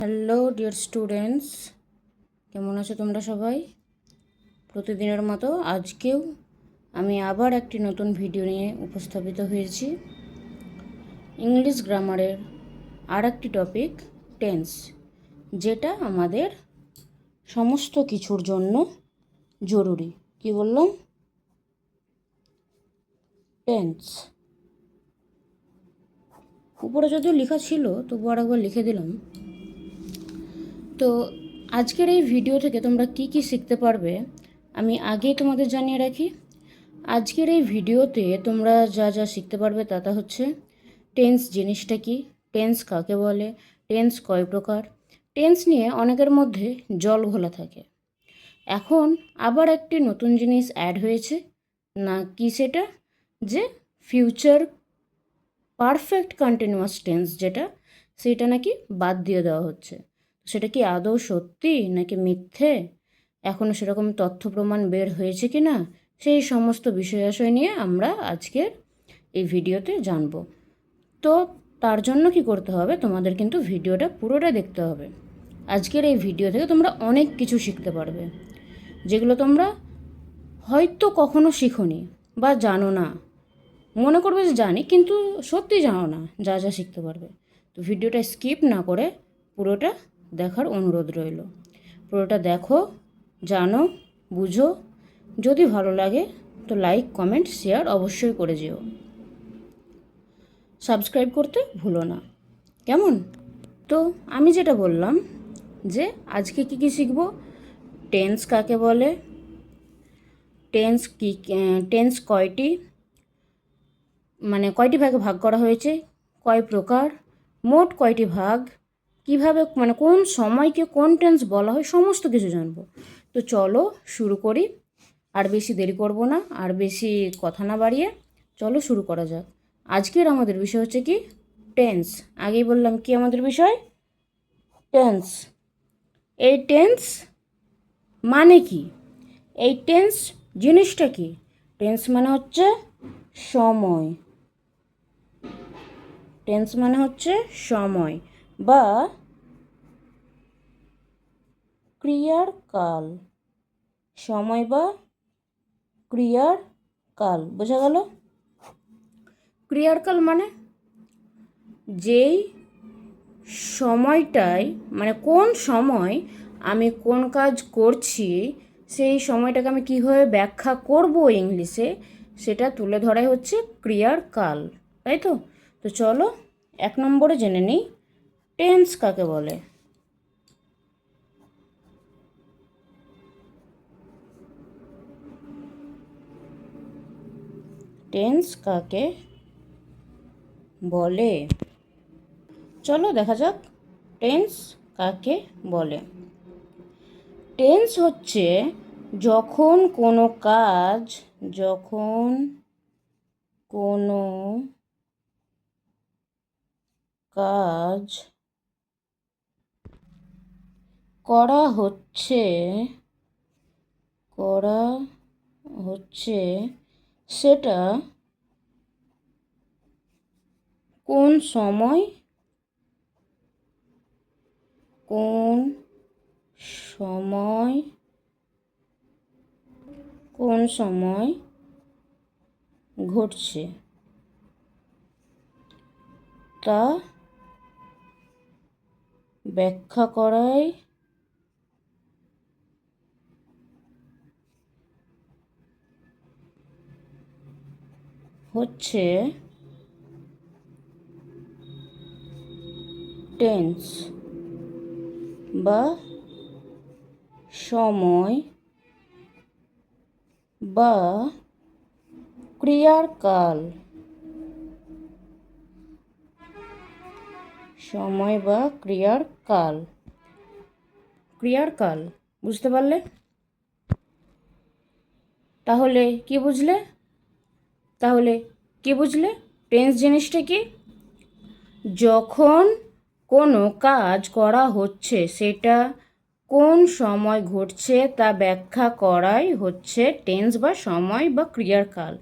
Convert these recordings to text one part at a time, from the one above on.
Hello dear students, কেমন আছো তোমরা সবাই? প্রতিদিনের মতো আজকেও আমি আবার একটি নতুন ভিডিও নিয়ে উপস্থাপিত হয়েছি। ইংলিশ গ্রামারের আর একটি টপিক টেন্স, যেটা আমাদের সমস্ত কিছুর জন্য জরুরি। কি বললাম? টেন্স। উপরে যদিও লেখা ছিল তবু আর একবার লিখে দিলাম। তো আজকের এই ভিডিও থেকে তোমরা কি কি শিখতে পারবে আমি আগেই তোমাদের জানিয়ে রাখি। আজকের এই ভিডিওতে তোমরা যা যা শিখতে পারবে তা হচ্ছে টেন্স জিনিসটা কি, টেন্স কাকে বলে, টেন্স কয় প্রকার। টেন্স নিয়ে অনেকের মধ্যে জল ঘোলা থাকে। এখন আবার একটি নতুন জিনিস অ্যাড হয়েছে, না কি সেটা, যে ফিউচার পারফেক্ট কন্টিনিউয়াস টেন্স, সেটা নাকি বাদ দিয়ে দেওয়া হচ্ছে। সেটা কি আদৌ সত্যি নাকি মিথ্যে, এখনও সেরকম তথ্য প্রমাণ বের হয়েছে কি না, সেই সমস্ত বিষয়াশয় নিয়ে আমরা আজকের এই ভিডিওতে জানব। তো তার জন্য কি করতে হবে, তোমাদের কিন্তু ভিডিওটা পুরোটা দেখতে হবে। আজকের এই ভিডিও থেকে তোমরা অনেক কিছু শিখতে পারবে, যেগুলো তোমরা হয়তো কখনো শিখোনি বা জানো না। মনে করবে যে জানি, কিন্তু সত্যি জানো না যা যা শিখতে পারবে। তো ভিডিওটা স্কিপ না করে পুরোটা দেখার অনুরোধ রইল। পুরোটা দেখো, জানো, বুঝো। যদি ভালো লাগে তো লাইক, কমেন্ট, শেয়ার অবশ্যই করে যেও। সাবস্ক্রাইব করতে ভুলো না, কেমন? তো আমি যেটা বললাম যে আজকে কি কি শিখব, টেন্স কাকে বলে, টেন্স কি, টেন্স কয়টি, মানে কয়টি ভাগে ভাগ করা হয়েছে, কয় প্রকার, মোট কয়টি ভাগ, কিভাবে মানে কোন সময়কে কোন টেন্স বলা হয়, সমস্ত কিছু জানবো। তো চলো শুরু করি। আর বেশি দেরি করব না, আর বেশি কথা না বাড়িয়ে চলো শুরু করা যাক। আজকের আমাদের বিষয় হচ্ছে কি, টেন্স। আগেই বললাম কি আমাদের বিষয়, টেন্স। এই টেন্স মানে কি, এই টেন্স জিনিসটা কি? টেন্স মানে হচ্ছে সময়। টেন্স মানে হচ্ছে সময় বা ক্রিয়ার কাল। সময় বা ক্রিয়ার কাল, বোঝা গেল? ক্রিয়ার কাল মানে যেই সময়টায়, মানে কোন সময় আমি কোন কাজ করছি, সেই সময়টাকে আমি কীভাবে ব্যাখ্যা করব ইংলিশে, সেটা তুলে ধরাই হচ্ছে ক্রিয়ার কাল, তাই তো? তো চলো 1 নম্বরে জেনে নিই টেন্স কাকে বলে। টেন্স কাকে বলে, চলো দেখা যাক টেন্স কাকে বলে। টেন্স হচ্ছে যখন কোনো কাজ, যখন কোনো কাজ করা হচ্ছে, করা হচ্ছে সেটা কোন সময়, কোন সময়, কোন সময় ঘটছে তা ব্যাখ্যা করাই হচ্ছে টেন্স বা সময় বা ক্রিয়ার কাল। সময় বা ক্রিয়ার কাল, ক্রিয়ার কাল, বুঝতে পারলে? তাহলে কি বুঝলে, তাহলে কি বুঝলে টেন্স জিনিসটা কি? যখন কোনো কাজ করা হচ্ছে সেটা কোন সময় ঘটছে তা ব্যাখ্যা করাই হচ্ছে টেন্স বা সময় বা ক্রিয়ার কাল।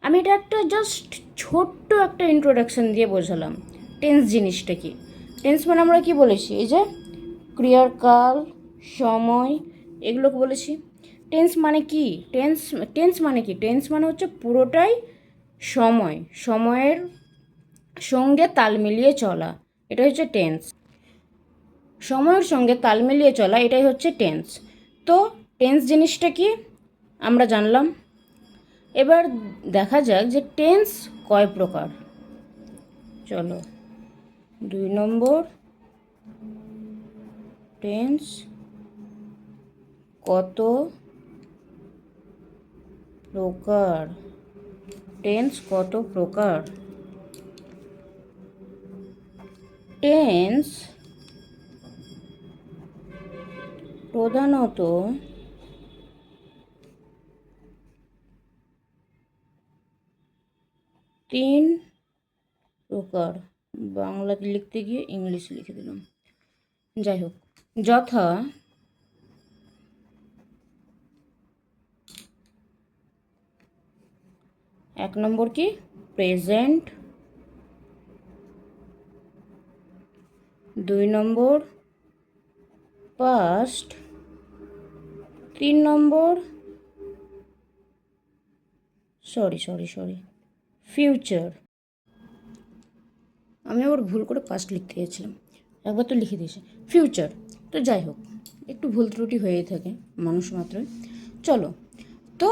আমি এটা একটা জাস্ট ছোট্ট একটা ইন্ট্রোডাকশন দিয়ে বোঝালাম টেন্স জিনিসটা কি। টেন্স মানে আমরা কি বলেছি, এই যে ক্রিয়ার কাল, সময়, এগুলোকে বলেছি। টেন্স মানে কি? টেন্স মানে কি? টেন্স মানে হচ্ছে পুরোটাই সময়, সময়ের সঙ্গে তাল মিলিয়ে চলা, এটা হচ্ছে টেন্স। সময়ের সঙ্গে তাল মিলিয়ে চলা, এটাই হচ্ছে টেন্স। তো টেন্স জিনিসটা কি আমরা জানলাম। এবার দেখা যাক যে টেন্স কয় প্রকার। চলো, 2 নম্বর, টেন্স কত প্রকার? টেন্স কত প্রকার? টেন্স প্রধানত 3 প্রকার। বাংলাতে লিখতে গিয়ে ইংলিশ লিখে দিলাম, যাই হোক। যথা 1 নম্বর কি? প্রেজেন্ট। 2 নম্বর পাস্ট। 3 নম্বর ফিউচার। আমি আবার ভুল করে পাস্ট লিখতে গেছিলাম, একবার তো লিখে দিয়েছি ফিউচার। তো যাই হোক, একটু ভুল ত্রুটি হয়েই থাকে মানুষ মাত্রই। চলো, তো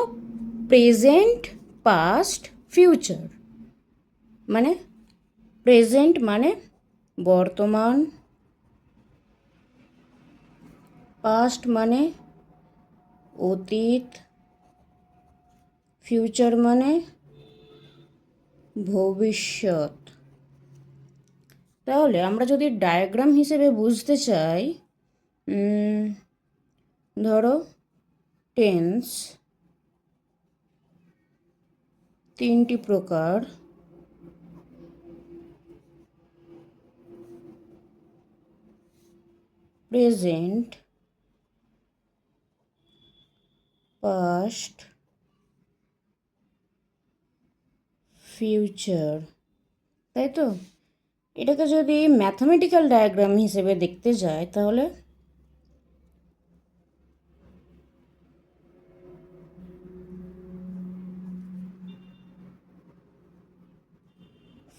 প্রেজেন্ট, পাস্ট, ফিউচার মানে, প্রেজেন্ট মানে বর্তমান, পাস্ট মানে অতীত, ফিউচার মানে ভবিষ্যৎ। তাহলে আমরা যদি ডায়াগ্রাম হিসেবে বুঝতে চাই, ধরো টেন্স 3টি প্রকার। প্রেজেন্ট, পাস্ট, ফিউচার, তাই তো? এটাকে যদি ম্যাথামেটিক্যাল ডায়াগ্রাম হিসেবে দেখতে যাই, তাহলে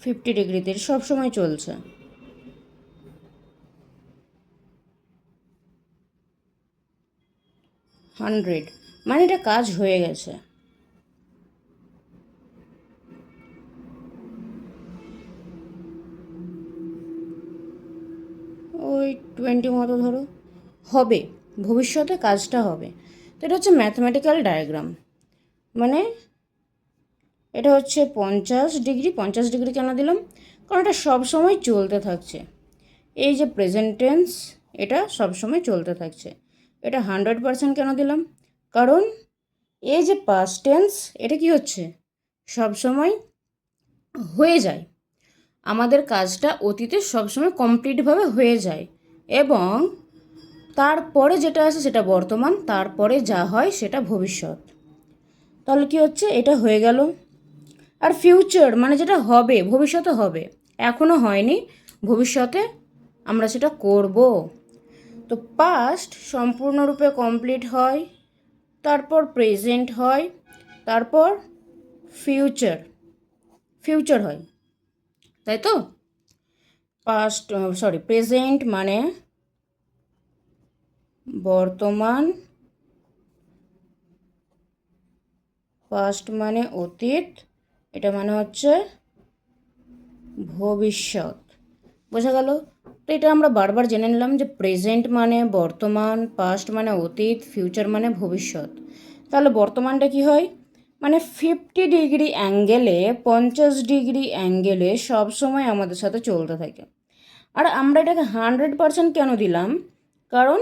ফিফটি ডিগ্রিতে সবসময় চলছে। হান্ড্রেড মানে এটা কাজ হয়ে গেছে। ওই 20 মতো ধরো, হবে, ভবিষ্যতে কাজটা হবে। তো এটা হচ্ছে ম্যাথমেটিক্যাল ডায়াগ্রাম। মানে এটা হচ্ছে 50 ডিগ্রি। 50 ডিগ্রি কেন দিলাম? কারণ এটা সবসময় চলতে থাকছে। এই যে প্রেজেন্ট টেন্স, এটা সবসময় চলতে থাকছে। এটা 100% কেন দিলাম? কারণ এই যে পাস্ট টেন্স, এটা কি হচ্ছে? সবসময় হয়ে যায়। আমাদের কাজটা অতীতে সবসময় কমপ্লিটভাবে হয়ে যায়, এবং তারপরে যেটা আসে সেটা বর্তমান, তারপরে যা হয় সেটা ভবিষ্যৎ। তাহলে কি হচ্ছে? এটা হয়ে গেল। আর ফিউচার মানে যেটা হবে, ভবিষ্যতে হবে, এখনও হয়নি, ভবিষ্যতে আমরা সেটা করব। তো পাস্ট সম্পূর্ণরূপে কমপ্লিট হয়, তারপর প্রেজেন্ট হয়, তারপর ফিউচার ফিউচার হয়, তাই তো? প্রেজেন্ট মানে বর্তমান, পাস্ট মানে অতীত, এটা মানে হচ্ছে ভবিষ্যৎ। বোঝা গেল? তো এটা আমরা বারবার জেনে নিলাম যে প্রেজেন্ট মানে বর্তমান, পাস্ট মানে অতীত, ফিউচার মানে ভবিষ্যৎ। তাহলে বর্তমানটা কি হয়? মানে 50 ডিগ্রি অ্যাঙ্গেলে, 50 ডিগ্রি অ্যাঙ্গেলে সবসময় আমাদের সাথে চলতে থাকে। আর আমরা এটাকে 100% কেন দিলাম? কারণ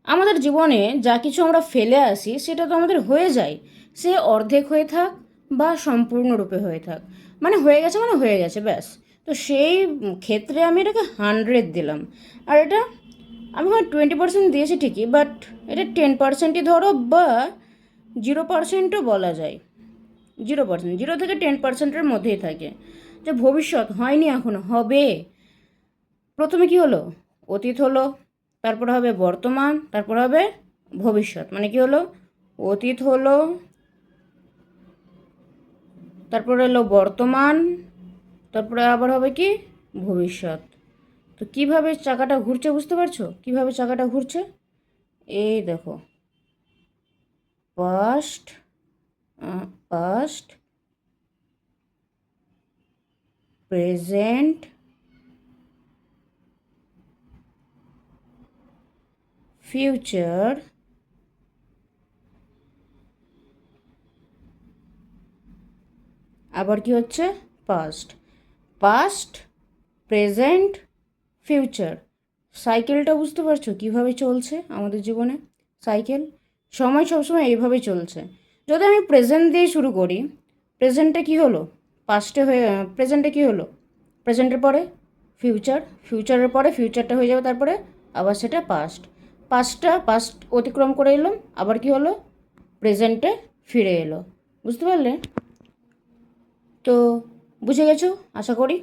আমাদের জীবনে যা কিছু আমরা ফেলে আসি সেটা তো আমাদের হয়ে যায়, সে অর্ধেক হয়ে থাক বা সম্পূর্ণরূপে হয়ে থাক, মানে হয়ে গেছে মানে হয়ে গেছে, ব্যাস। তো সেই ক্ষেত্রে আমি এটাকে 100 দিলাম। আর এটা আমি হয় 20% দিয়েছি ঠিকই, বাট এটা 10%ই ধরো, বা 0%ও বলা যায়। 0%, 0 থেকে 10%-এর মধ্যেই থাকে। যে ভবিষ্যৎ হয়নি, এখনো হবে। প্রথমে কি হলো? অতীত হলো, তারপরে হবে বর্তমান, তারপর হবে ভবিষ্যৎ। মানে কি হলো, অতীত হলো, তারপরে হলো বর্তমান, তারপরে আবার হবে কি ভবিষ্যৎ। তো কিভাবে চাকাটা ঘুরছে বুঝতে পারছো? কিভাবে চাকাটা ঘুরছে? এই দেখো, পাস্ট, পাস্ট, প্রেজেন্ট, ফিউচার, আবার কি হচ্ছে পাস্ট। Past, present, future. সাইকেলটা বুঝতে পারছো কীভাবে চলছে আমাদের জীবনে? সাইকেল, সময় সবসময় এইভাবেই চলছে। যদি আমি প্রেজেন্ট দিয়ে শুরু করি, প্রেজেন্টে কী হলো, পাস্টে হয়ে, প্রেজেন্টে কী হলো, প্রেজেন্টের পরে ফিউচার, ফিউচারের পরে ফিউচারটা হয়ে যাবে, তারপরে আবার সেটা পাস্ট, পাস্ট অতিক্রম করে এলাম, আবার কি হলো, প্রেজেন্টে ফিরে এলো। বুঝতে পারলে? তো বুঝে গেছো আশা করি।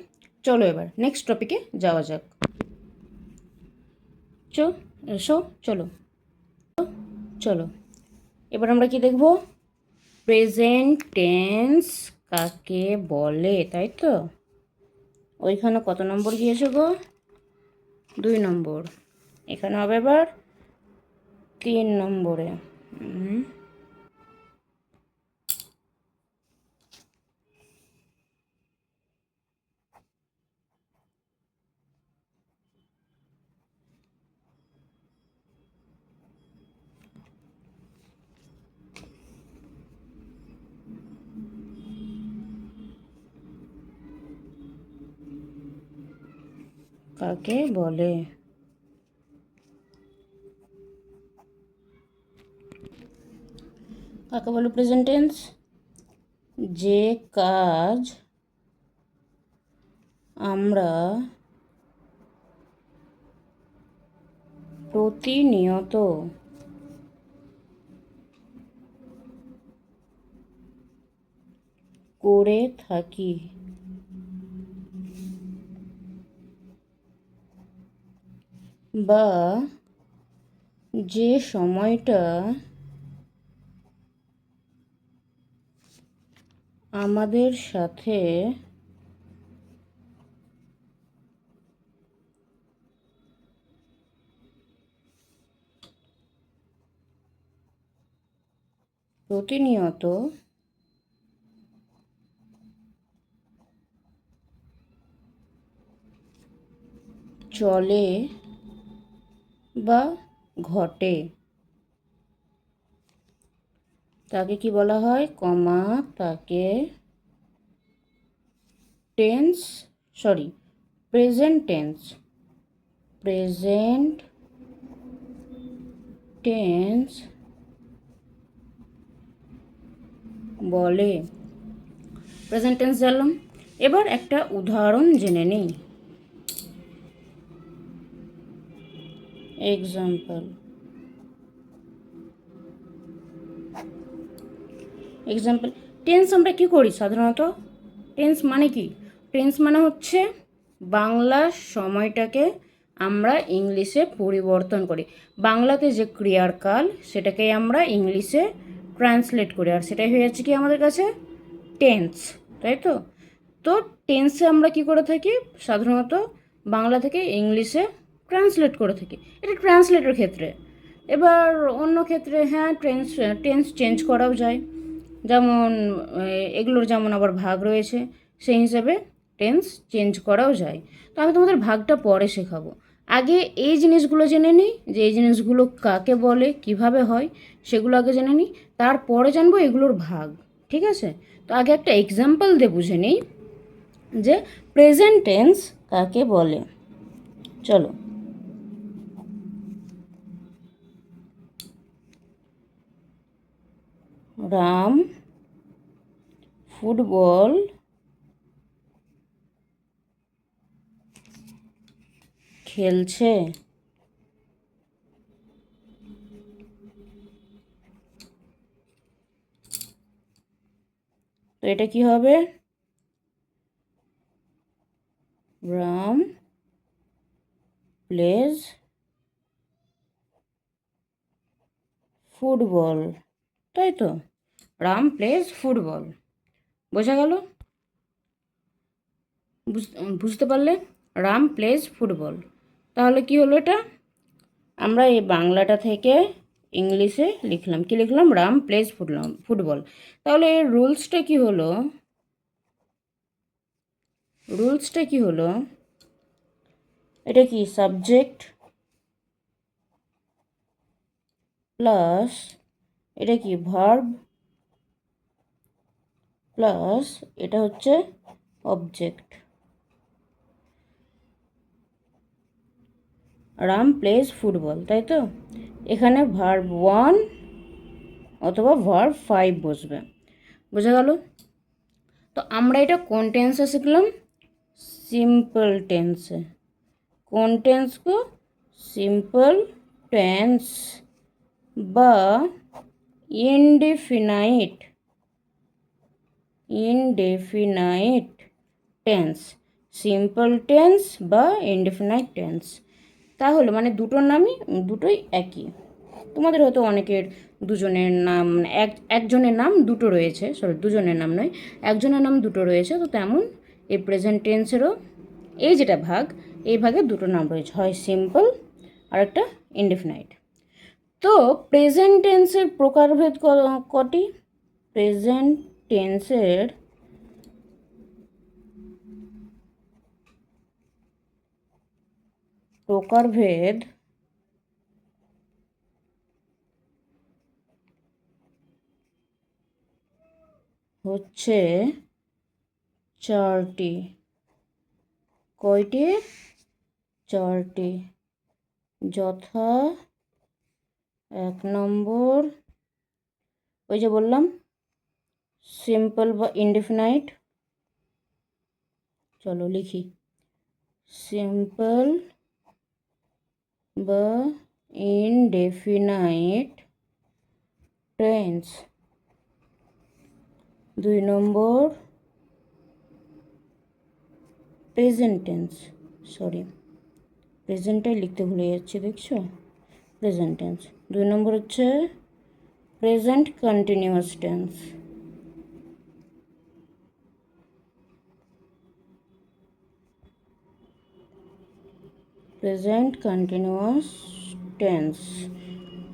চলো এবার নেক্সট টপিকে যাওয়া যাক। এসো, চলো চলো এবার আমরা কি দেখব, প্রেজেন্ট টেন্স কাকে বলে, তাই তো? ওইখানে কত নম্বর গিয়েছে গো? 2 নম্বর। এখানে হবে এবার 3 নম্বরে। কাকে বলে? কাকে বলে প্রেজেন্ট টেন্স? যে কাজ আমরা প্রতিনিয়ত করে থাকি বা যে সময়টা আমাদের সাথে প্রতিনিয়ত চলে বা ঘটে তাকে কি বলা হয়, কমা, তাকে tense, sorry, present tense, present tense বলে। প্রেজেন্ট টেন্স জানলাম, এবার একটা উদাহরণ জেনে নিই। এক্সাম্পল, টেন্স আমরা কি করি সাধারণত? টেন্স মানে কি? টেন্স মানে হচ্ছে বাংলা সময়টাকে আমরা ইংলিশে পরিবর্তন করি। বাংলাতে যে ক্রিয়ার কাল সেটাকে আমরা ইংলিশে ট্রান্সলেট করি, আর সেটাই হয়ে যাচ্ছে কি আমাদের কাছে টেন্স, তাই তো? তো টেন্সে আমরা কি করে থাকি, সাধারণত বাংলা থেকে ইংলিশে ট্রান্সলেট করে থাকি, এটা ট্রান্সলেটের ক্ষেত্রে। এবার অন্য ক্ষেত্রে হ্যাঁ টেন্স চেঞ্জ করাও যায়, যেমন এগুলোর যেমন আবার ভাগ রয়েছে, সেই হিসাবে টেন্স চেঞ্জ করাও যায়। তো আমি তোমাদের ভাগটা পরে শেখাবো। আগে এই জিনিসগুলো জেনে নিই, যে এই জিনিসগুলো কাকে বলে, কিভাবে হয়, সেগুলো আগে জেনে নিই, তারপরে জানবো এগুলোর ভাগ। ঠিক আছে? তো আগে একটা এক্সাম্পল দিয়ে বুঝে নিই যে প্রেজেন্ট টেন্স কাকে বলে। চলো, রাম ফুটবল খেলছে। তো এটা কি হবে, রাম প্লেজ ফুটবল, তাই তো, রাম প্লেজ ফুটবল। বোঝা গেল? বুঝতে পারলে? Ram plays football. তাহলে কি হলো এটা? আমরা এই বাংলাটা থেকে ইংলিশে লিখলাম, কি লিখলাম? Ram plays football. তাহলে এর রুলসটা কি হলো? রুলসটা কি হলো? এটা কি সাবজেক্ট প্লাস এটা কি ভার্ব প্লাস এটা হচ্ছে অবজেক্ট। রাম প্লেজ ফুটবল, তাই তো? এখানে ভার্ব 1 অথবা ভার্ব 5 বসবে। বোঝা গেল? তো আমরা এটা কোন টেন্সে শিখলাম? সিম্পল টেন্সে। কোন টেন্স গো? সিম্পল টেন্স বা ইনডেফিনাইট টেন্স। সিম্পল টেন্স বা ইনডেফিনাইট টেন্স। তাহলে মানে দুটোই একই। তোমাদের হয়তো অনেকের দুজনের নাম একজনের নাম দুটো রয়েছে, দুজনের নাম নয়, একজনের নাম দুটো রয়েছে। তো তেমন এই প্রেজেন্ট টেন্সেরও এই যেটা ভাগ, এই ভাগে দুটো নাম রয়েছে, হয় সিম্পল আর একটা ইনডেফিনাইট। তো প্রেজেন্ট টেন্সের প্রকারভেদ কটি? প্রেজেন্ট টেন্সের প্রকারভেদ হচ্ছে 4টি। কয়টি? 4টি। যথা 1 নম্বর ওই যে বললাম সিম্পল বা ইনডেফিনাইট। চলো লিখি, সিম্পল বা ইনডেফিনাইট টেন্স। 2 নম্বর প্রেজেন্ট টেন্স। প্রেজেন্টটাই লিখতে ভুলে যাচ্ছি, দেখছো? Present tense. 2 নম্বর হচ্ছে present continuous tense. Present continuous tense.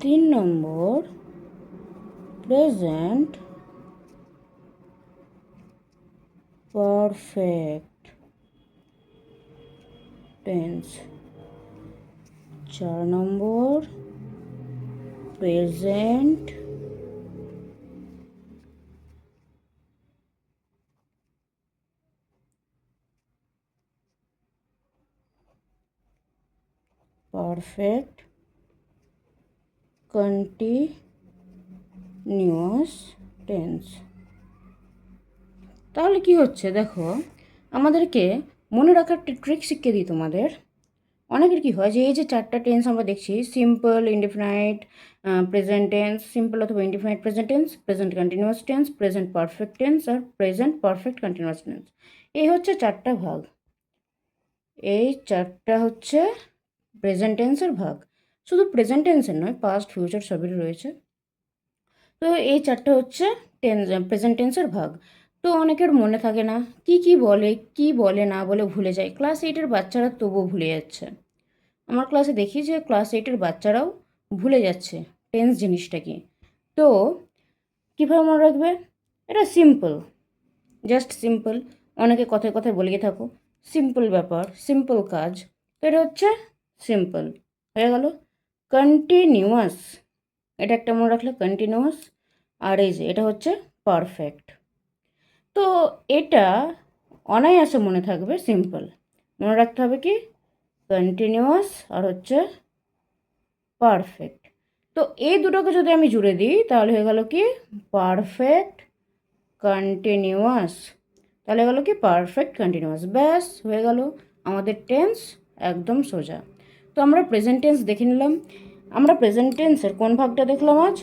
3 নম্বর প্রেজেন্ট পারফেক্ট টেন্স। 4 নম্বর প্রেজেন্ট পারফেক্ট কন্টিনিউয়াস টেন্স। তাহলে কি হচ্ছে দেখো, আমাদেরকে মনে রাখার একটা ট্রিক শিখিয়ে দিই তোমাদের। অনেকের কী হয় যে এই যে 4টা টেন্স আমরা দেখছি, simple, indefinite, present tense, simple অথবা indefinite present tense, present continuous tense, present perfect tense আর প্রেজেন্ট পারফেক্ট কন্টিনিউয়াস টেন্স। এই হচ্ছে 4টা ভাগ। এই 4টা হচ্ছে প্রেজেন্ট টেন্সের ভাগ। শুধু প্রেজেন্ট টেন্সের নয়, পাস্ট, ফিউচার সবেরই রয়েছে। তো এই 4টা হচ্ছে প্রেজেন্ট টেন্সের ভাগ। তো অনেকের মনে থাকে না, কি বলে না বলে ভুলে যায়। ক্লাস 8-এর বাচ্চারা তবুও ভুলে যাচ্ছে। আমার ক্লাসে দেখি যে ক্লাস 8-এর বাচ্চারাও ভুলে যাচ্ছে টেন্স জিনিসটা কি। তো কীভাবে মনে রাখবে? এটা সিম্পল, জাস্ট সিম্পল। অনেকে কথায় কথায় বলে থাকো সিম্পল ব্যাপার, সিম্পল কাজ। তো এটা হচ্ছে সিম্পল হয়ে গেল। কন্টিনিউয়াস, এটা একটা মনে রাখলে, কন্টিনিউয়াস। আর এই যে এটা হচ্ছে পারফেক্ট। তো এটা অনায়াসে মনে থাকবে সিম্পল। মনে রাখতে হবে কি? কন্টিনিউয়াস আর হচ্ছে পারফেক্ট। তো এই দুটোকে যদি আমি জুড়ে দিই তাহলে হয়ে গেল কি? Perfect continuous. তাহলে হয়ে গেল কি? Perfect continuous. ব্যাস হয়ে গেল আমাদের টেন্স, একদম সোজা। তো আমরা প্রেজেন্ট টেন্স দেখে নিলাম। আমরা প্রেজেন্ট টেন্সের কোন ভাগটা দেখলাম আজ?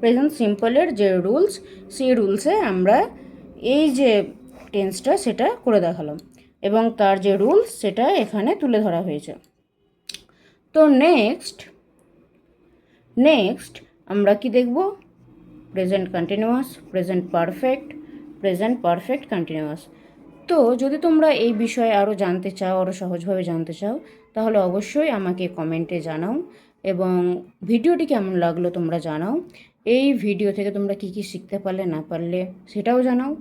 প্রেজেন্ট সিম্পলের যে রুলস, সেই রুলসে আমরা এই যে টেন্সটা সেটা করে দেখালাম এবং তার যে রুলস সেটা এখানে তুলে ধরা হয়েছে। তো নেক্সট আমরা কি দেখব? Present continuous, present perfect continuous. তো যদি তোমরা এই বিষয়ে আরও জানতে চাও, আরও সহজভাবে জানতে চাও, তাহলে অবশ্যই আমাকে কমেন্টে জানাও এবং ভিডিওটি কেমন লাগলো তোমরা জানাও। এই ভিডিও থেকে তোমরা কী কী শিখতে পারলে না পারলে সেটাও জানাও।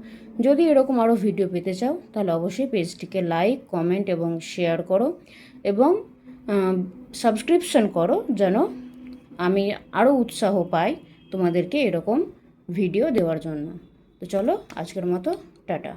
যদি এরকম আরও ভিডিও পেতে চাও তাহলে অবশ্যই পেজটিকে লাইক, কমেন্ট এবং শেয়ার করো এবং সাবস্ক্রিপশন করো, যেন আমি আরও উৎসাহ পাই তোমাদেরকে এরকম ভিডিও দেওয়ার জন্য। তো চলো, আজকের মতো টাটা।